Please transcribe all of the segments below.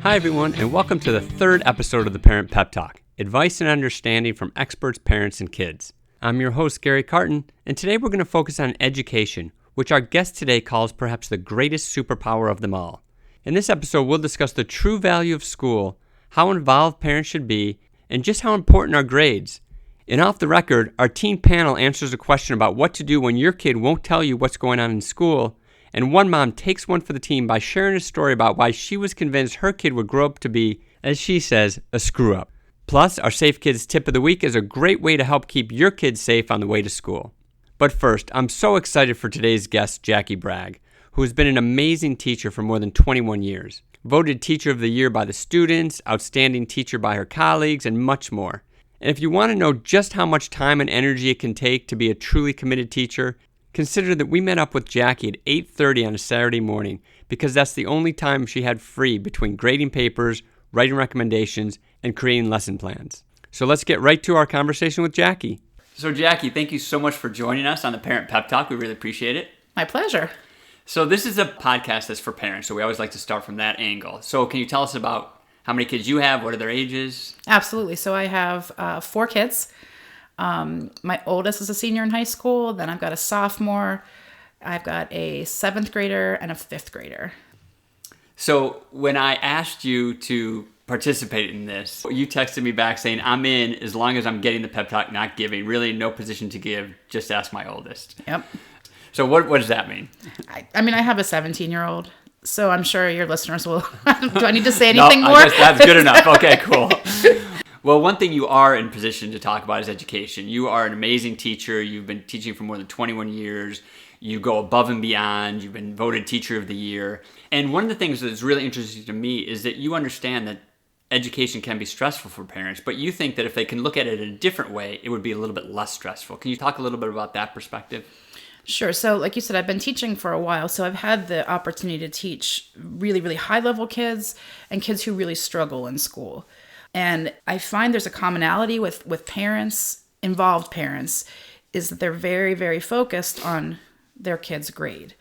Hi everyone, and welcome to the third episode of the Parent Pep Talk, advice and understanding from experts, parents, and kids. I'm your host, Gary Carton, and today we're going to focus on education, which our guest today calls perhaps the greatest superpower of them all. In this episode, we'll discuss the true value of school, how involved parents should be, and just how important are grades. And off the record, our teen panel answers a question about what to do when your kid won't tell you what's going on in school, and one mom takes one for the team by sharing a story about why she was convinced her kid would grow up to be, as she says, a screw-up. Plus, our Safe Kids Tip of the Week is a great way to help keep your kids safe on the way to school. But first, I'm so excited for today's guest, Jacki Bragg, who has been an amazing teacher for more than 21 years. Voted Teacher of the Year by the students, outstanding teacher by her colleagues, and much more. And if you want to know just how much time and energy it can take to be a truly committed teacher, consider that we met up with Jacki at 8:30 on a Saturday morning because that's the only time she had free between grading papers, writing recommendations, and creating lesson plans. So let's get right to our conversation with Jacki. So Jacki, thank you so much for joining us on the Parent Pep Talk. We really appreciate it. My pleasure. So this is a podcast that's for parents, so we always like to start from that angle. So can you tell us about how many kids you have, what are their ages? Absolutely. So I have 4 kids. My oldest is a senior in high school. Then I've got a sophomore. I've got a 7th grader and a 5th grader. So when I asked you to participate in this, you texted me back saying, I'm in as long as I'm getting the pep talk, not giving. Really no position to give. Just ask my oldest. Yep. So what does that mean? I mean, I have a 17-year-old. So I'm sure your listeners will... Do I need to say anything more? I guess that's good enough. Okay, cool. Well, one thing you are in position to talk about is education. You are an amazing teacher. You've been teaching for more than 21 years. You go above and beyond. You've been voted Teacher of the Year. And one of the things that's really interesting to me is that you understand that education can be stressful for parents, but you think that if they can look at it in a different way, it would be a little bit less stressful. Can you talk a little bit about that perspective? Sure. So like you said, I've been teaching for a while. So I've had the opportunity to teach really, really high-level kids and kids who really struggle in school. And I find there's a commonality with parents, involved parents, is that they're very, very focused on their kid's grade.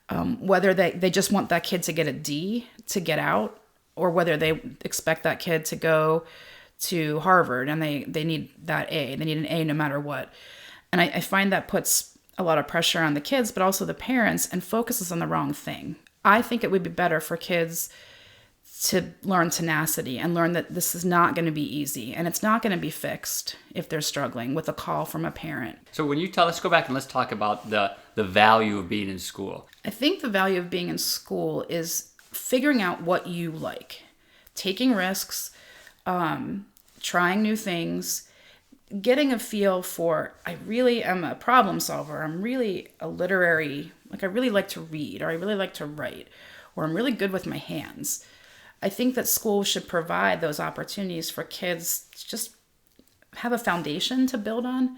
Whether they just want that kid to get a D to get out, or whether they expect that kid to go to Harvard and they need that A. They need an A no matter what. And I find that puts a lot of pressure on the kids, but also the parents, and focuses on the wrong thing. I think it would be better for kids to learn tenacity and learn that this is not going to be easy and it's not going to be fixed if they're struggling with a call from a parent. So when you let's go back and let's talk about the value of being in school. I think the value of being in school is figuring out what you like, taking risks, trying new things, getting a feel for, I really am a problem solver. I'm really a literary, I really like to read, or I really like to write, or I'm really good with my hands. I think that schools should provide those opportunities for kids to just have a foundation to build on.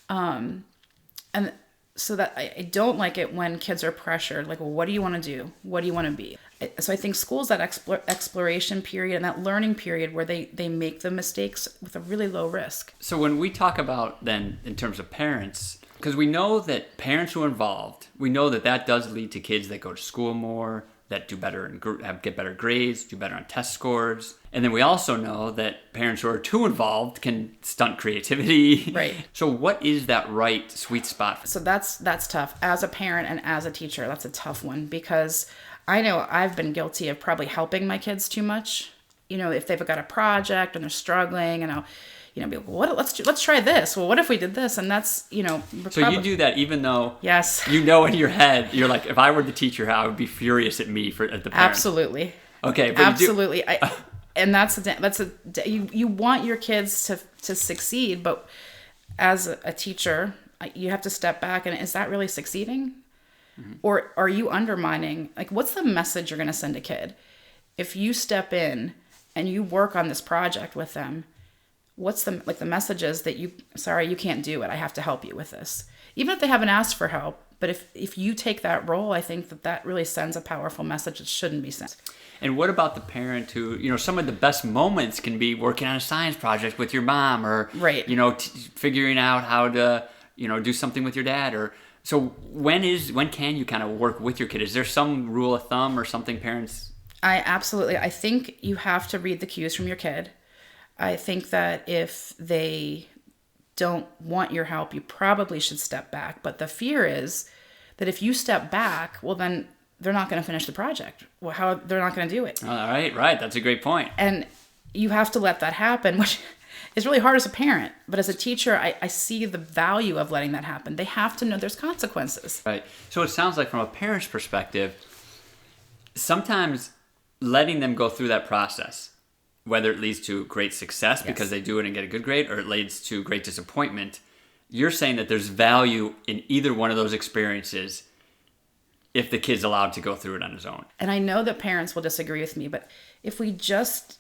And so that I don't like it when kids are pressured, like, well, what do you want to do? What do you want to be? So I think school's that exploration period and that learning period where they make the mistakes with a really low risk. So when we talk about then in terms of parents, because we know that parents who are involved, we know that does lead to kids that go to school more, that do better and get better grades, do better on test scores. And then we also know that parents who are too involved can stunt creativity. Right. So what is that right sweet spot? So that's tough. As a parent and as a teacher, that's a tough one, because I know I've been guilty of probably helping my kids too much. You know, if they've got a project and they're struggling, and I'll, be like, well, let's try this. Well, what if we did this? And that's, So you do that even though yes, in your head, you're like, if I were the teacher, I would be furious at me at the parent. Absolutely. Okay. But absolutely. And you want your kids to succeed, but as a teacher, you have to step back and is that really succeeding? Mm-hmm. Or are you undermining, what's the message you're going to send a kid? If you step in and you work on this project with them, what's the messages that you can't do it. I have to help you with this. Even if they haven't asked for help, but if you take that role, I think that really sends a powerful message that shouldn't be sent. And what about the parent who, some of the best moments can be working on a science project with your mom, or, right. Figuring out how to, do something with your dad, or so when can you kind of work with your kid? Is there some rule of thumb or something parents I think you have to read the cues from your kid. I think that if they don't want your help, you probably should step back. But the fear is that if you step back, well, then they're not going to finish the project. Well, they're not going to do it. All right. That's a great point. And you have to let that happen, which is really hard as a parent. But as a teacher, I see the value of letting that happen. They have to know there's consequences. Right. So it sounds like from a parent's perspective, sometimes letting them go through that process, whether it leads to great success because they do it and get a good grade, or it leads to great disappointment, you're saying that there's value in either one of those experiences if the kid's allowed to go through it on his own. And I know that parents will disagree with me, but if we just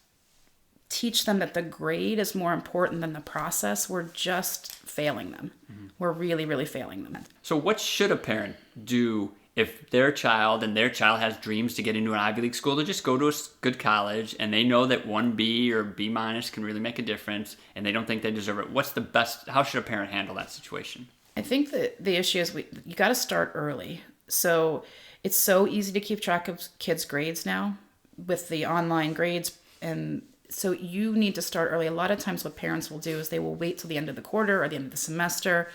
teach them that the grade is more important than the process, we're just failing them. Mm-hmm. We're really, really failing them. So what should a parent do if their child has dreams to get into an Ivy League school, to just go to a good college, and they know that 1B or B- can really make a difference, and they don't think they deserve it? How should a parent handle that situation? I think that the issue is you got to start early. So it's so easy to keep track of kids' grades now with the online grades. And so you need to start early. A lot of times what parents will do is they will wait till the end of the quarter or the end of the semester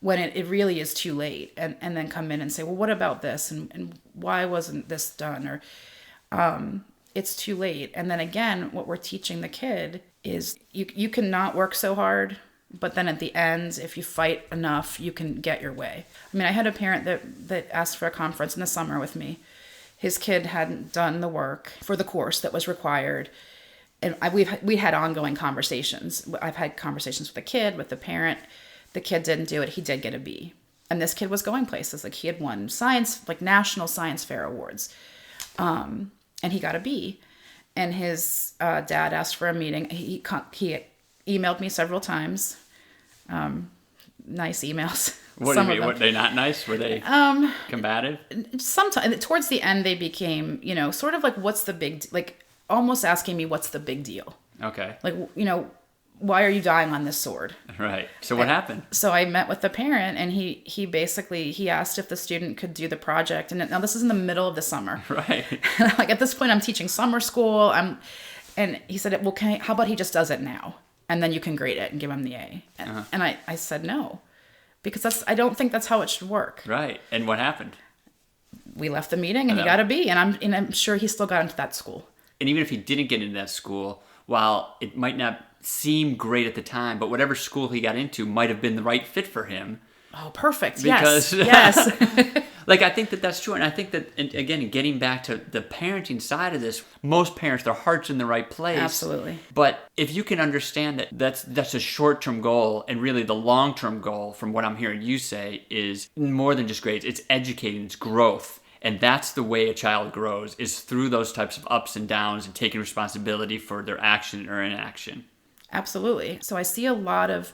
when it really is too late, and then come in and say, well, what about this? And why wasn't this done? Or it's too late. And then again, what we're teaching the kid is you cannot work so hard, but then at the end, if you fight enough, you can get your way. I mean, I had a parent that asked for a conference in the summer with me. His kid hadn't done the work for the course that was required. And we had ongoing conversations. I've had conversations with the kid, with the parent. The kid didn't do it. He did get a B. And this kid was going places. Like, he had won science, like national science fair awards. And he got a B. And his dad asked for a meeting. He emailed me several times. Nice emails. What do you mean? Were they not nice? Were they combative? Sometimes. Towards the end, they became, sort of like, what's the big, like almost asking me, what's the big deal? Okay. Like, why are you dying on this sword? Right. So what happened? So I met with the parent, and he basically asked if the student could do the project. And now this is in the middle of the summer. Right. Like, at this point, I'm teaching summer school. And he said, well, how about he just does it now? And then you can grade it and give him the A. And I said no, because I don't think that's how it should work. Right. And what happened? We left the meeting, and he got a B. And I'm sure he still got into that school. And even if he didn't get into that school, while it might not seem great at the time, but whatever school he got into might have been the right fit for him. Oh, perfect. Because, yes. Like, I think that's true. And I think that, again, getting back to the parenting side of this, most parents, their heart's in the right place. Absolutely. But if you can understand that that's a short-term goal, and really the long-term goal, from what I'm hearing you say, is more than just grades. It's educating, it's growth. And that's the way a child grows, is through those types of ups and downs and taking responsibility for their action or inaction. Absolutely. So I see a lot of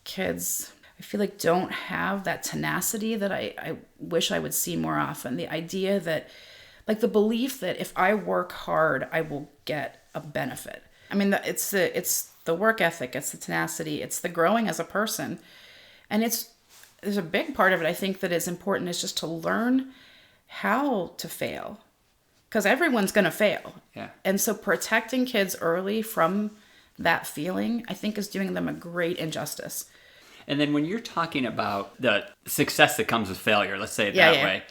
kids, I feel like, don't have that tenacity that I wish I would see more often. The idea that, like, the belief that if I work hard, I will get a benefit. I mean, it's the work ethic, it's the tenacity, it's the growing as a person. And there's a big part of it, I think, that is important, is just to learn how to fail. Because everyone's going to fail. Yeah. And so protecting kids early from that feeling, I think, is doing them a great injustice. And then when you're talking about the success that comes with failure, let's say it that way,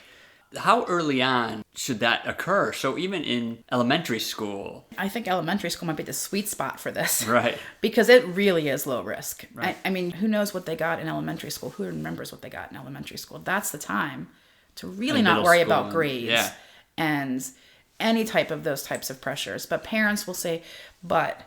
how early on should that occur? So even in elementary school? I think elementary school might be the sweet spot for this. Right. Because it really is low risk. Right. I mean, who knows what they got in elementary school? Who remembers what they got in elementary school? That's the time to really not worry about grades and any type of those types of pressures. But parents will say, but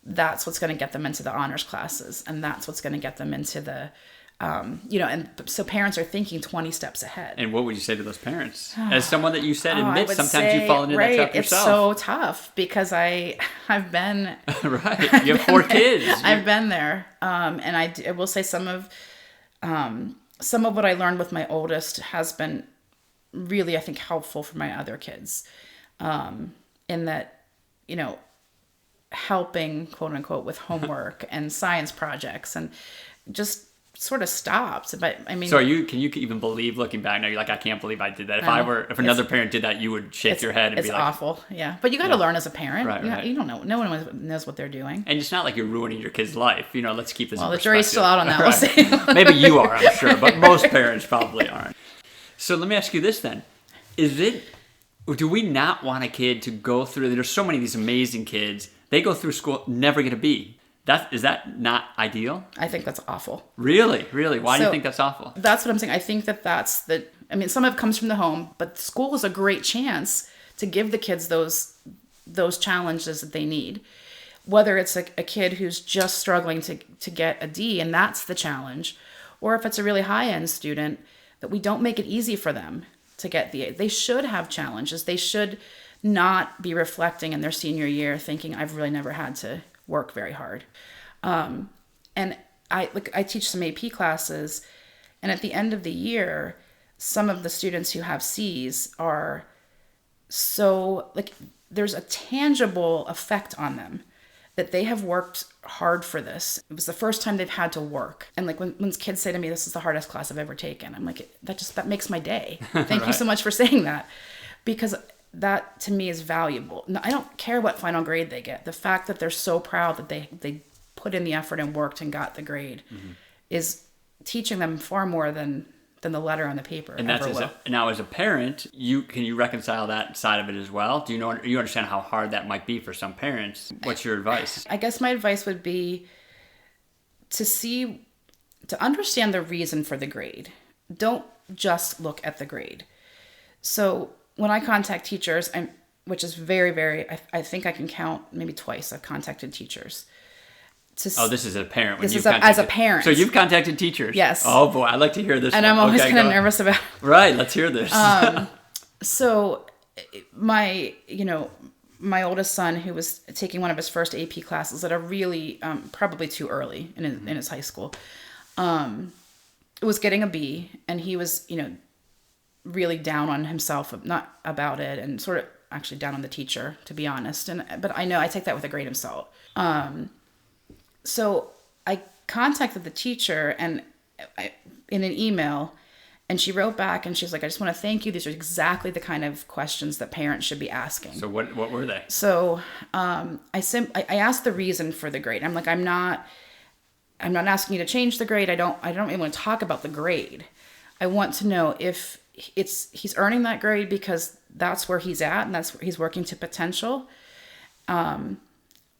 that's what's going to get them into the honors classes, and that's what's going to get them into the, and so parents are thinking 20 steps ahead. And what would you say to those parents? As someone that you said admits sometimes you fall into that trap yourself. It's so tough, because I've been... Right. You have 4 kids. I've been there. And I will say some of what I learned with my oldest has been really, I think, helpful for my other kids, in that, helping, quote unquote, with homework and science projects, and just sort of stopped. But I mean, so can you even believe looking back now? You're like, I can't believe I did that. If another parent did that, you would shake your head and be like, it's awful. Yeah. But you got to learn as a parent. Right. You don't know. No one knows what they're doing. And it's not like you're ruining your kid's life. Let's keep this in The perspective. jury's still out on that. We'll see. Maybe you are, I'm sure, but most parents probably aren't. So let me ask you this then. Do we not want a kid to go through, there's so many of these amazing kids, they go through school, never get a B. Is that not ideal? I think that's awful. Really? Why do you think that's awful? That's what I'm saying. I think some of it comes from the home, but school is a great chance to give the kids those challenges that they need. Whether it's a kid who's just struggling to get a D, and that's the challenge, or if it's a really high-end student, that we don't make it easy for them to get the A. They should have challenges. They should not be reflecting in their senior year thinking, I've really never had to work very hard. And I teach some AP classes, and at the end of the year, some of the students who have C's are so, there's a tangible effect on them that they have worked hard for this. It was the first time they've had to work. And when kids say to me, this is the hardest class I've ever taken, I'm like, that makes my day. Thank you so much for saying that. Because that to me is valuable. Now, I don't care what final grade they get. The fact that they're so proud that they put in the effort and worked and got the grade is teaching them far more than the letter on the paper. And now as a parent, can you reconcile that side of it as well? Do you understand how hard that might be for some parents? What's your advice? I guess my advice would be to understand the reason for the grade. Don't just look at the grade. So when I contact teachers, which is very, very, I think I can count maybe twice I've contacted teachers. This is a parent. As a parent. So you've contacted teachers? Yes. Oh boy, I'd like to hear this. And I'm always kind of nervous about it. Right, let's hear this. So my oldest son, who was taking one of his first AP classes at a really, probably too early in his high school, was getting a B, and he was, really down on himself, not about it, and sort of actually down on the teacher, to be honest. But I know I take that with a grain of salt. So I contacted the teacher in an email, and she wrote back, and she's like, I just want to thank you. These are exactly the kind of questions that parents should be asking. So what were they? So I asked the reason for the grade. I'm like, I'm not asking you to change the grade. I don't even want to talk about the grade. I want to know if he's earning that grade because that's where he's at and that's where he's working to potential.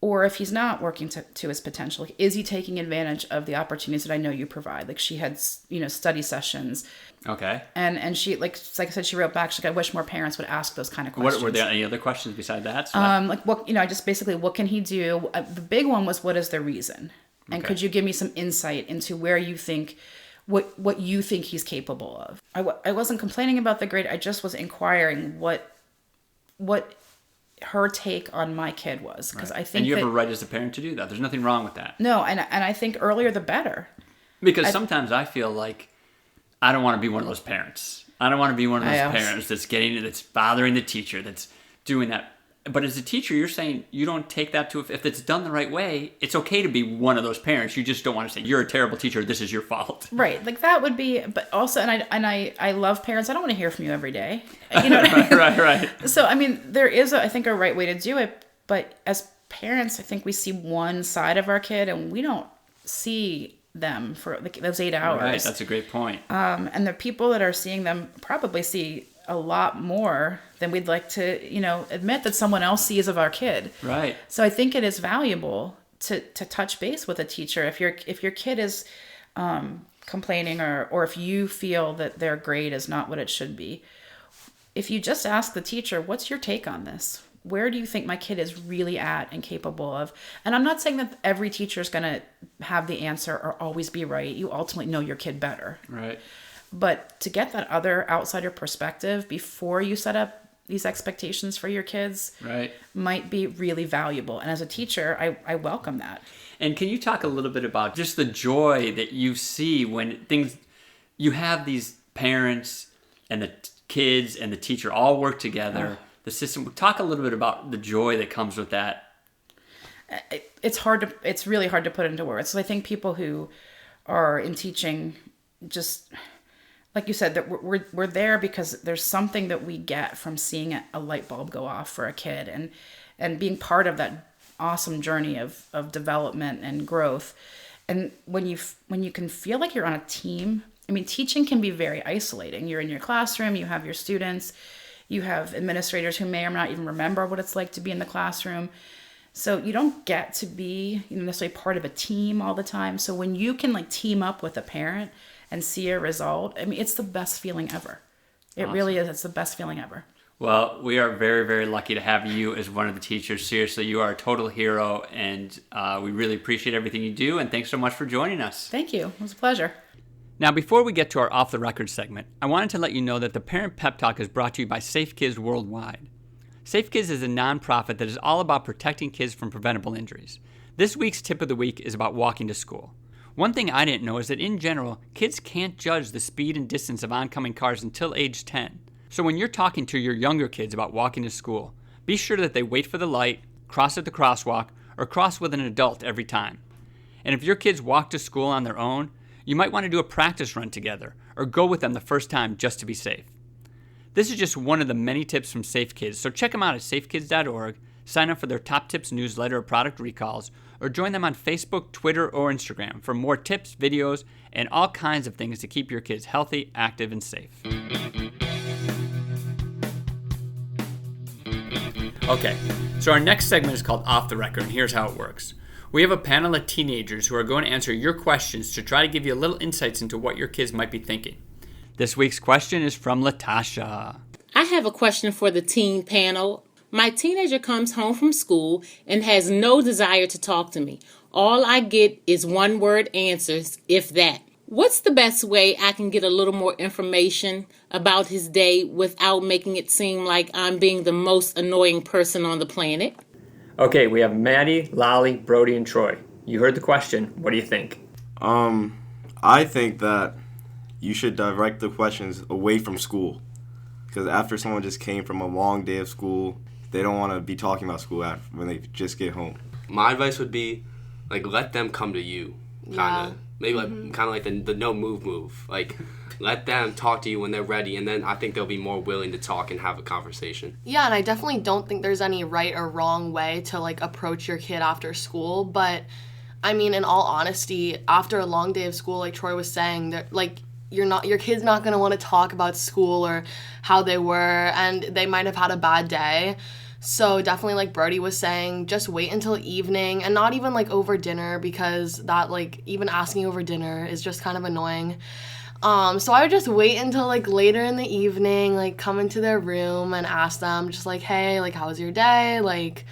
Or if he's not working to his potential, is he taking advantage of the opportunities that I know you provide? Like she had, study sessions. Okay. And she, like I said, she wrote back, she's like, I wish more parents would ask those kind of questions. Were there any other questions besides that? I just basically, what can he do? The big one was, what is the reason? And could you give me some insight into where you think, what you think he's capable of? I wasn't complaining about the grade. I just was inquiring what her take on my kid was, because I think, and you have a right as a parent to do that. There's nothing wrong with that. No, and I think earlier the better. Because sometimes I feel like I don't want to be one of those parents. I don't want to be one of those parents that's bothering the teacher, that's doing that. But as a teacher, you're saying you don't take that to, if it's done the right way, it's okay to be one of those parents. You just don't want to say, you're a terrible teacher, this is your fault. Right. Like that would be, but also, and I love parents. I don't want to hear from you every day. You know what I mean? Right. So, I mean, there is, I think, a right way to do it. But as parents, I think we see one side of our kid and we don't see them for those 8 hours. Right. That's a great point. And the people that are seeing them probably see a lot more than we'd like to, admit that someone else sees of our kid. Right. So I think it is valuable to touch base with a teacher if your kid is complaining or if you feel that their grade is not what it should be. If you just ask the teacher, what's your take on this? Where do you think my kid is really at and capable of? And I'm not saying that every teacher is going to have the answer or always be right. You ultimately know your kid better. Right. But to get that other outsider perspective before you set up these expectations for your kids might be really valuable. And as a teacher, I welcome that. And can you talk a little bit about just the joy that you see when you have these parents and the kids and the teacher all work together, the system. Talk a little bit about the joy that comes with that. It's really hard to put into words. So I think people who or in teaching, just like you said, that we're there because there's something that we get from seeing a light bulb go off for a kid, and being part of that awesome journey of development and growth. And when you can feel like you're on a team, I mean, teaching can be very isolating. You're in your classroom, you have your students, you have administrators who may or not even remember what it's like to be in the classroom. So you don't get to be necessarily part of a team all the time. So when you can like team up with a parent and see a result, I mean, it's the best feeling ever. It really is. It's the best feeling ever. Well, we are very, very lucky to have you as one of the teachers. Seriously, you are a total hero, and we really appreciate everything you do, and thanks so much for joining us. Thank you. It was a pleasure. Now, before we get to our Off the Record segment, I wanted to let you know that the Parent Pep Talk is brought to you by Safe Kids Worldwide. Safe Kids is a nonprofit that is all about protecting kids from preventable injuries. This week's tip of the week is about walking to school. One thing I didn't know is that in general, kids can't judge the speed and distance of oncoming cars until age 10. So when you're talking to your younger kids about walking to school, be sure that they wait for the light, cross at the crosswalk, or cross with an adult every time. And if your kids walk to school on their own, you might want to do a practice run together, or go with them the first time just to be safe. This is just one of the many tips from Safe Kids, so check them out at safekids.org, sign up for their Top Tips newsletter or product recalls, or join them on Facebook, Twitter, or Instagram for more tips, videos, and all kinds of things to keep your kids healthy, active, and safe. Okay, so our next segment is called Off the Record, and here's how it works. We have a panel of teenagers who are going to answer your questions to try to give you a little insights into what your kids might be thinking. This week's question is from Latasha. I have a question for the teen panel. My teenager comes home from school and has no desire to talk to me. All I get is one-word answers, if that. What's the best way I can get a little more information about his day without making it seem like I'm being the most annoying person on the planet? Okay, we have Maddie, Lolly, Brody, and Troy. You heard the question. What do you think? I think that you should direct the questions away from school. Because after someone just came from a long day of school, they don't want to be talking about school when they just get home. My advice would be, like, let them come to you, kind of. Maybe kind of like the no move. Like, let them talk to you when they're ready, and then I think they'll be more willing to talk and have a conversation. Yeah, and I definitely don't think there's any right or wrong way to, like, approach your kid after school. But, I mean, in all honesty, after a long day of school, like Troy was saying, that like, your kid's not going to want to talk about school or how they were, and they might have had a bad day. So definitely, like Brody was saying, just wait until evening, and not even, like, over dinner, because that, like, even asking over dinner is just kind of annoying. So I would just wait until, like, later in the evening, like, come into their room and ask them just, like, hey, like, how was your day? Like,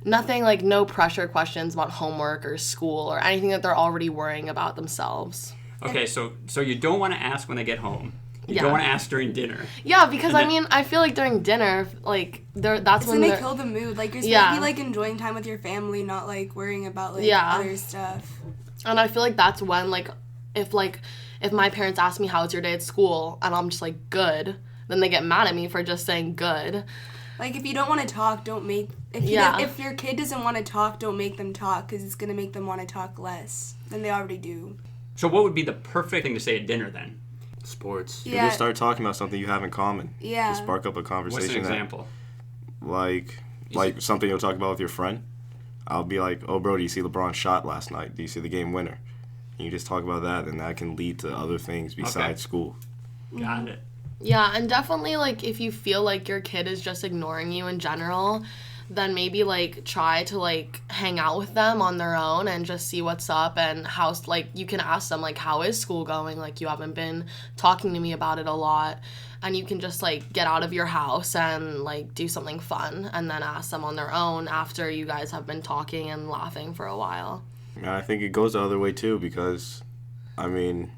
nothing, like, no pressure questions about homework or school or anything that they're already worrying about themselves. Okay, so you don't want to ask when they get home. You don't want to ask during dinner. Yeah, because I mean, I feel like during dinner, like, that's when they kill the mood. Like, you're supposed to be, like, enjoying time with your family, not, like, worrying about, like, other stuff. And I feel like that's when, like, if my parents ask me, how's your day at school, and I'm just like, good, then they get mad at me for just saying good. Like, if you don't want to talk, don't make... If your kid doesn't want to talk, don't make them talk, because it's going to make them want to talk less than they already do. So what would be the perfect thing to say at dinner, then? Sports. You just start talking about something you have in common. Yeah. To spark up a conversation. What's an example? Like something you'll talk about with your friend. I'll be like, oh, bro, do you see LeBron's shot last night? Do you see the game winner? And you just talk about that, and that can lead to other things besides school. Got it. Yeah, and definitely, like, if you feel like your kid is just ignoring you in general, then maybe, like, try to, like, hang out with them on their own and just see what's up, and how, like, you can ask them, like, how is school going? Like, you haven't been talking to me about it a lot, and you can just, like, get out of your house and, like, do something fun, and then ask them on their own after you guys have been talking and laughing for a while. And I think it goes the other way, too, because, I mean,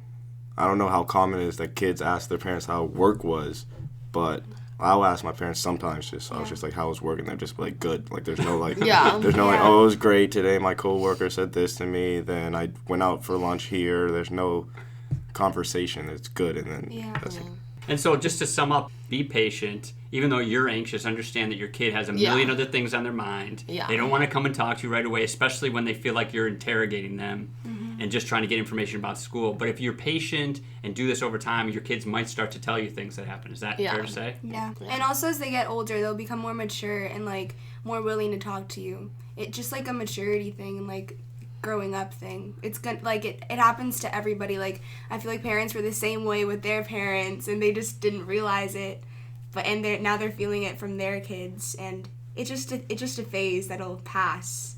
I don't know how common it is that kids ask their parents how work was, but I'll ask my parents sometimes just, I was just like, how was work? And they're just like, good. Like, there's no, like, there's no, like, oh, it was great today. My coworker said this to me. Then I went out for lunch here. There's no conversation. It's good. And then that's it. And so just to sum up, be patient. Even though you're anxious, understand that your kid has a million other things on their mind. Yeah. They don't want to come and talk to you right away, especially when they feel like you're interrogating them. and just trying to get information about school. But if you're patient and do this over time, your kids might start to tell you things that happen. Is that fair to say? Yeah. And also as they get older, they'll become more mature and like more willing to talk to you. It's just like a maturity thing and like growing up thing. It's good, like it happens to everybody. Like I feel like parents were the same way with their parents and they just didn't realize it. Now they're feeling it from their kids, and it's just a phase that'll pass,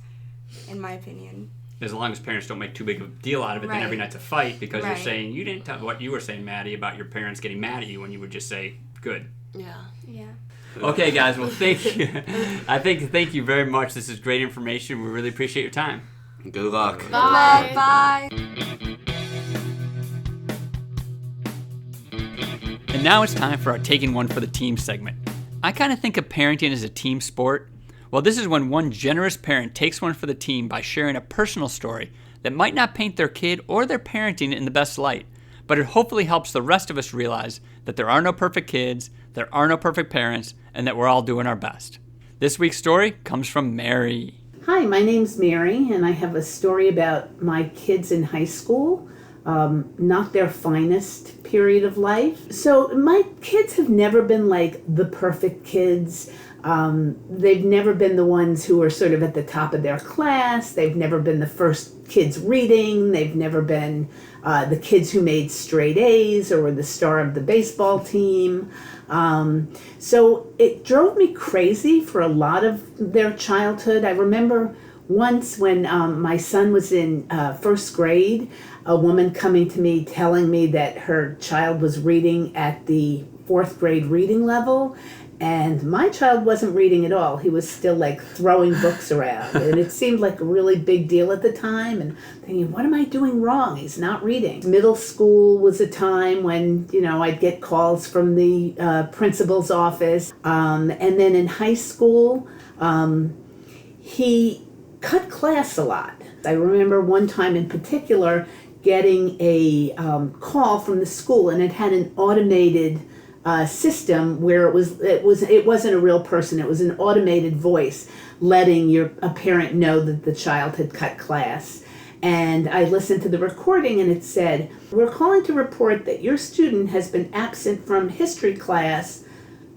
in my opinion. As long as parents don't make too big of a deal out of it, then every night's a fight because you're saying, you didn't tell what you were saying, Maddie, about your parents getting mad at you when you would just say, good. Yeah. Okay, guys, well, thank you. Thank you very much. This is great information. We really appreciate your time. Good luck. Bye. Bye. And now it's time for our Taking One for the Team segment. I kind of think of parenting as a team sport. Well, this is when one generous parent takes one for the team by sharing a personal story that might not paint their kid or their parenting in the best light, but it hopefully helps the rest of us realize that there are no perfect kids, there are no perfect parents, and that we're all doing our best. This week's story comes from Mary. Hi, my name's Mary, and I have a story about my kids in high school. Not their finest period of life. So my kids have never been like the perfect kids. They've never been the ones who are sort of at the top of their class. They've never been the first kids reading. They've never been the kids who made straight A's or were the star of the baseball team. So it drove me crazy for a lot of their childhood. I remember once when my son was in first grade, a woman coming to me telling me that her child was reading at the fourth grade reading level, and my child wasn't reading at all. He was still like throwing books around, and it seemed like a really big deal at the time, and thinking, what am I doing wrong? He's not reading. Middle school was a time when, I'd get calls from the principal's office, and then in high school, he cut class a lot. I remember one time in particular getting a call from the school, and it had an automated system where it wasn't a real person. It was an automated voice letting a parent know that the child had cut class. And I listened to the recording, and it said, "We're calling to report that your student has been absent from history class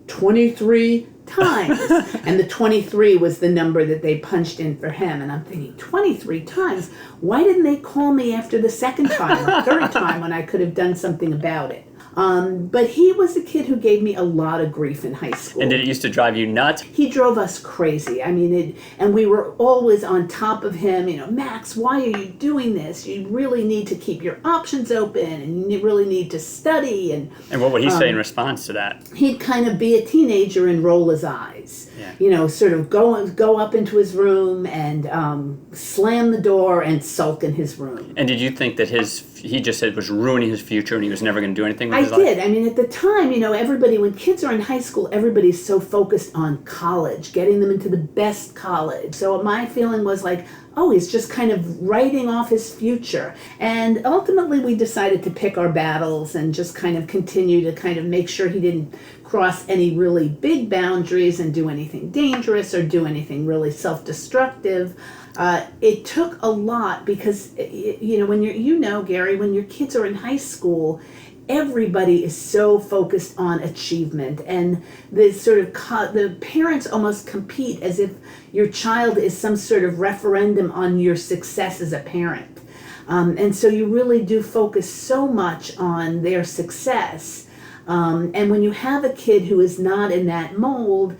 23 times." And the 23 was the number that they punched in for him. And I'm thinking, 23 times? Why didn't they call me after the second time or third time when I could have done something about it? But he was a kid who gave me a lot of grief in high school. And did it used to drive you nuts? He drove us crazy. I mean, and we were always on top of him. Max, why are you doing this? You really need to keep your options open, and you really need to study. And what would he say in response to that? He'd kind of be a teenager and roll his eyes. Yeah. Sort of go up into his room and slam the door and sulk in his room. And did you think that he just said it was ruining his future and he was never going to do anything with his life? I did. I mean, at the time, everybody, when kids are in high school, everybody's so focused on college, getting them into the best college. So my feeling was like, oh, he's just kind of writing off his future. And ultimately, we decided to pick our battles and just kind of continue to kind of make sure he didn't cross any really big boundaries and do anything dangerous or do anything really self-destructive. It took a lot because, when Gary, when your kids are in high school, everybody is so focused on achievement, and the parents almost compete as if your child is some sort of referendum on your success as a parent. And so you really do focus so much on their success. And when you have a kid who is not in that mold,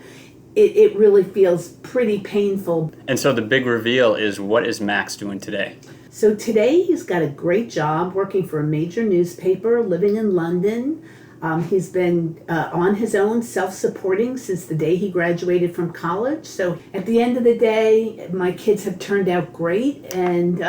it really feels pretty painful. And so the big reveal is, what is Max doing today? So today he's got a great job working for a major newspaper, living in London. He's been on his own, self-supporting since the day he graduated from college. So at the end of the day, my kids have turned out great, and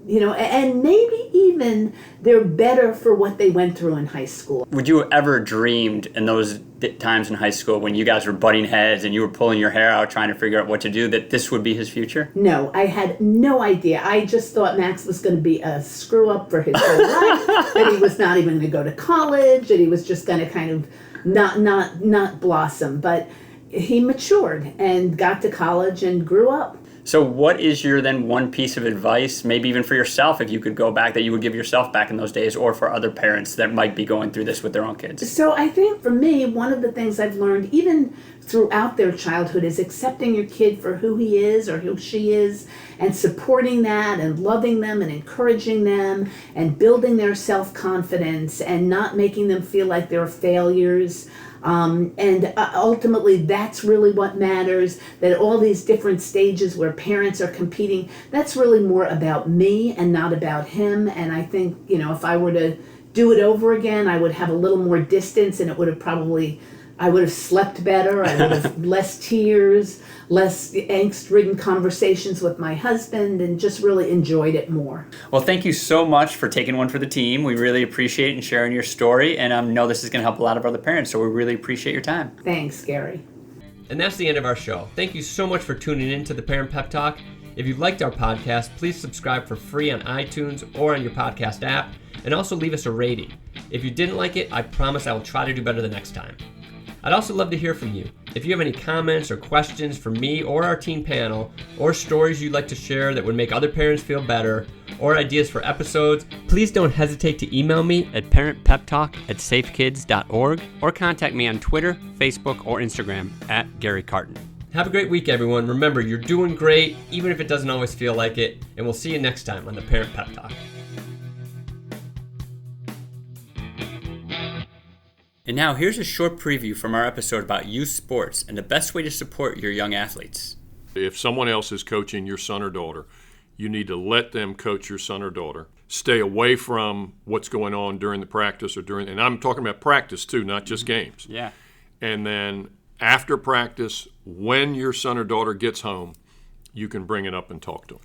and maybe even they're better for what they went through in high school. Would you ever dreamed in those times in high school when you guys were butting heads and you were pulling your hair out trying to figure out what to do, that this would be his future? No, I had no idea. I just thought Max was going to be a screw up for his whole life, that he was not even going to go to college, that he was just going to kind of not blossom. But he matured and got to college and grew up. So what is your then one piece of advice, maybe even for yourself, if you could go back, that you would give yourself back in those days, or for other parents that might be going through this with their own kids? So I think for me, one of the things I've learned, even throughout their childhood, is accepting your kid for who he is or who she is, and supporting that and loving them and encouraging them and building their self-confidence and not making them feel like they're failures. Ultimately, that's really what matters, that all these different stages where parents are competing, that's really more about me and not about him. And I think, if I were to do it over again, I would have a little more distance, and I would have slept better. I would have less tears, less angst-ridden conversations with my husband, and just really enjoyed it more. Well, thank you so much for taking one for the team. We really appreciate it and sharing your story, and I know this is going to help a lot of other parents, so we really appreciate your time. Thanks, Gary. And that's the end of our show. Thank you so much for tuning in to the Parent Pep Talk. If you've liked our podcast, please subscribe for free on iTunes or on your podcast app, and also leave us a rating. If you didn't like it, I promise I will try to do better the next time. I'd also love to hear from you. If you have any comments or questions for me or our teen panel, or stories you'd like to share that would make other parents feel better, or ideas for episodes, please don't hesitate to email me at parentpeptalk@safekids.org, or contact me on Twitter, Facebook, or Instagram at Gary Carton. Have a great week, everyone. Remember, you're doing great, even if it doesn't always feel like it, and we'll see you next time on the Parent Pep Talk. And now here's a short preview from our episode about youth sports and the best way to support your young athletes. If someone else is coaching your son or daughter, you need to let them coach your son or daughter. Stay away from what's going on during the practice and I'm talking about practice too, not just games. Yeah. And then after practice, when your son or daughter gets home, you can bring it up and talk to them.